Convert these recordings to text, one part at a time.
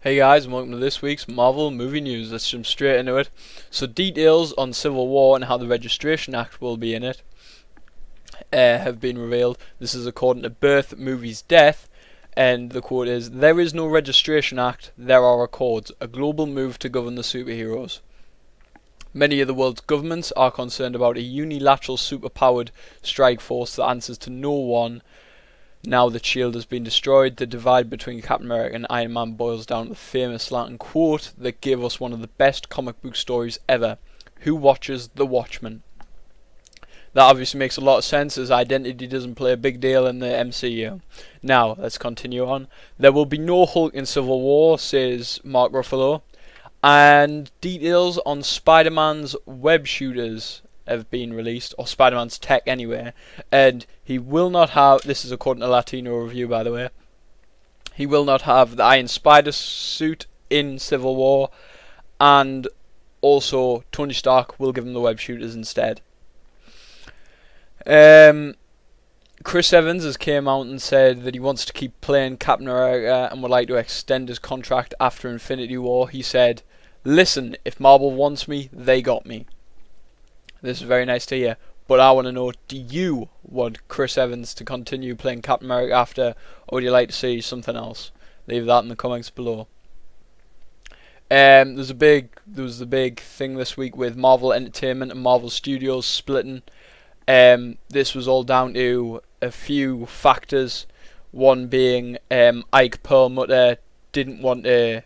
Hey guys, and welcome to this week's Marvel movie news. Let's jump straight into it. So details on Civil War and how the Registration Act will be in it have been revealed. This is according to Birth Movies Death, and the quote is, "There is no Registration Act, there are accords, a global move to govern the superheroes. Many of the world's governments are concerned about a unilateral superpowered strike force that answers to no one. Now that S.H.I.E.L.D. has been destroyed, the divide between Captain America and Iron Man boils down to the famous Latin quote that gave us one of the best comic book stories ever. Who watches the Watchmen?" That obviously makes a lot of sense, as identity doesn't play a big deal in the MCU. Now, let's continue on. "There will be no Hulk in Civil War," says Mark Ruffalo. And details on Spider-Man's web shooters have been released, or Spider-Man's tech anyway, and he will not have, this is according to Latino Review by the way, he will not have the Iron Spider suit in Civil War, and also Tony Stark will give him the web shooters instead. Chris Evans has came out and said that he wants to keep playing Captain America and would like to extend his contract after Infinity War. He said, "Listen, if Marvel wants me, they got me." This is very nice to hear, but I want to know, do you want Chris Evans to continue playing Captain America after, or would you like to see something else? Leave that in the comments below. There was the big thing this week with Marvel Entertainment and Marvel Studios splitting. This was all down to a few factors. One being Ike Perlmutter didn't want to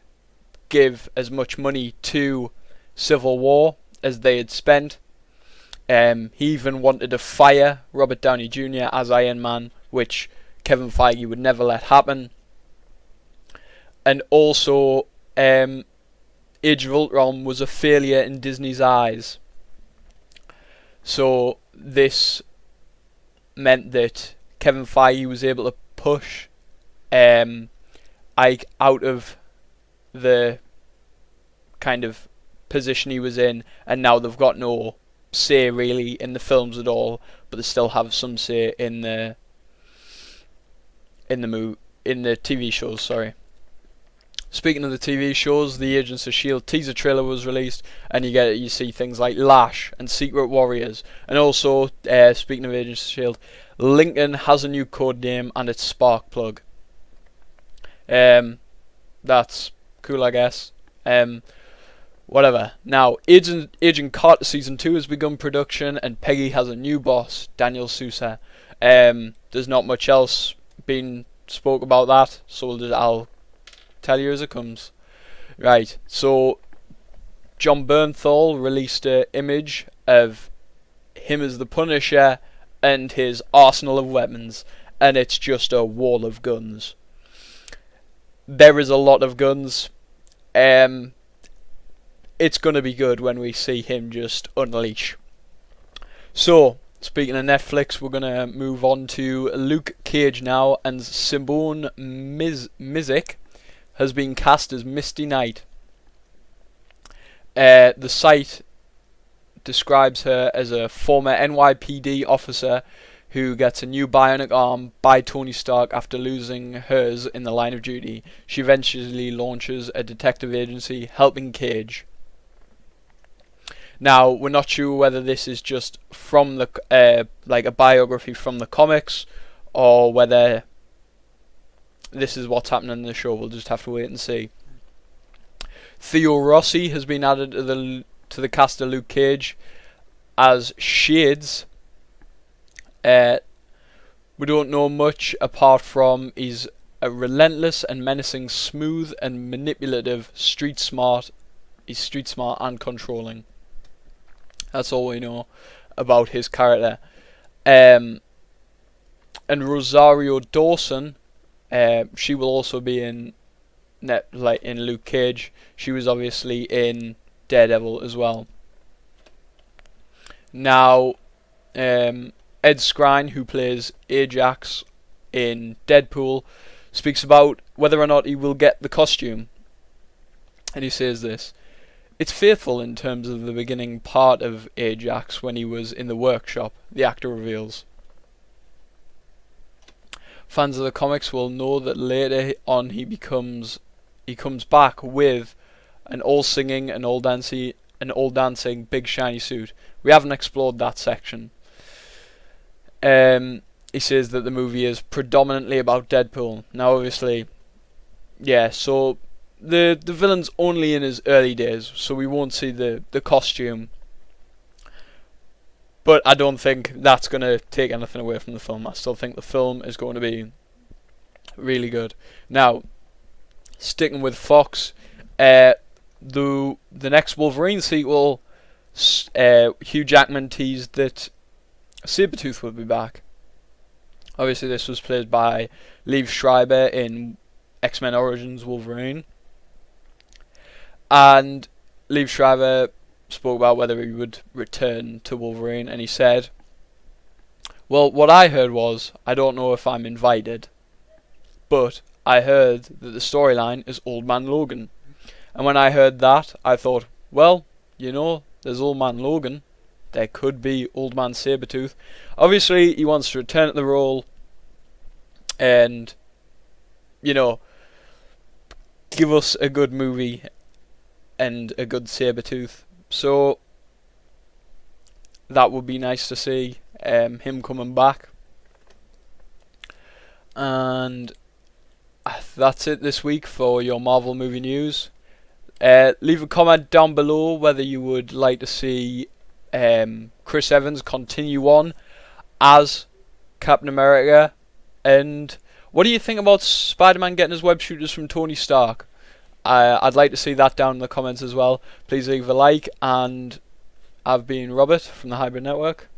give as much money to Civil War as they had spent. He even wanted to fire Robert Downey Jr. as Iron Man, which Kevin Feige would never let happen. And also, Age of Ultron was a failure in Disney's eyes. So this meant that Kevin Feige was able to push Ike out of the kind of position he was in, and now they've got no say really in the films at all, but they still have some say in the TV shows. Sorry. Speaking of the TV shows, the Agents of S.H.I.E.L.D. teaser trailer was released, and you see things like Lash and Secret Warriors, and also speaking of Agents of S.H.I.E.L.D., Lincoln has a new code name and it's Sparkplug. That's cool, I guess. Whatever. Now, Agent Carter Season 2 has begun production, and Peggy has a new boss, Daniel Sousa. There's not much else being spoke about that, so I'll tell you as it comes. Right, so John Bernthal released an image of him as the Punisher and his arsenal of weapons, and it's just a wall of guns. There is a lot of guns. It's going to be good when we see him just unleash. So, speaking of Netflix, we're going to move on to Luke Cage now, and Simone Mizik has been cast as Misty Knight. The site describes her as a former NYPD officer who gets a new bionic arm by Tony Stark after losing hers in the line of duty. She eventually launches a detective agency helping Cage. Now, we're not sure whether this is just from the like a biography from the comics, or whether this is what's happening in the show. We'll just have to wait and see. Theo Rossi has been added to the cast of Luke Cage as Shades. We don't know much apart from he's a relentless and menacing, smooth and manipulative, street smart. He's street smart and controlling. That's all we know about his character. And Rosario Dawson, she will also be in Luke Cage. She was obviously in Daredevil as well. Now, Ed Skrein, who plays Ajax in Deadpool, speaks about whether or not he will get the costume. And he says this: "It's faithful in terms of the beginning part of Ajax when he was in the workshop," the actor reveals. Fans of the comics will know that later on he becomes he comes back with an all singing and all dancing big shiny suit. We haven't explored that section. He says that the movie is predominantly about Deadpool. Now, obviously, yeah. So the villain's only in his early days, so we won't see the costume. But I don't think that's going to take anything away from the film. I still think the film is going to be really good. Now, sticking with Fox, the next Wolverine sequel, Hugh Jackman teased that Sabertooth will be back. Obviously, this was played by Liev Schreiber in X-Men Origins Wolverine. And Liev Schreiber spoke about whether he would return to Wolverine, and he said, well, what I heard was, I don't know if I'm invited, but I heard that the storyline is Old Man Logan. And when I heard that, I thought, well, there's Old Man Logan. There could be Old Man Sabertooth. Obviously, he wants to return to the role and, give us a good movie and a good Sabertooth. So, that would be nice to see, him coming back. And that's it this week for your Marvel movie news. Leave a comment down below whether you would like to see Chris Evans continue on as Captain America, and what do you think about Spider-Man getting his web shooters from Tony Stark? I'd like to see that down in the comments as well. Please leave a like, and I've been Robert from the Hybrid Network.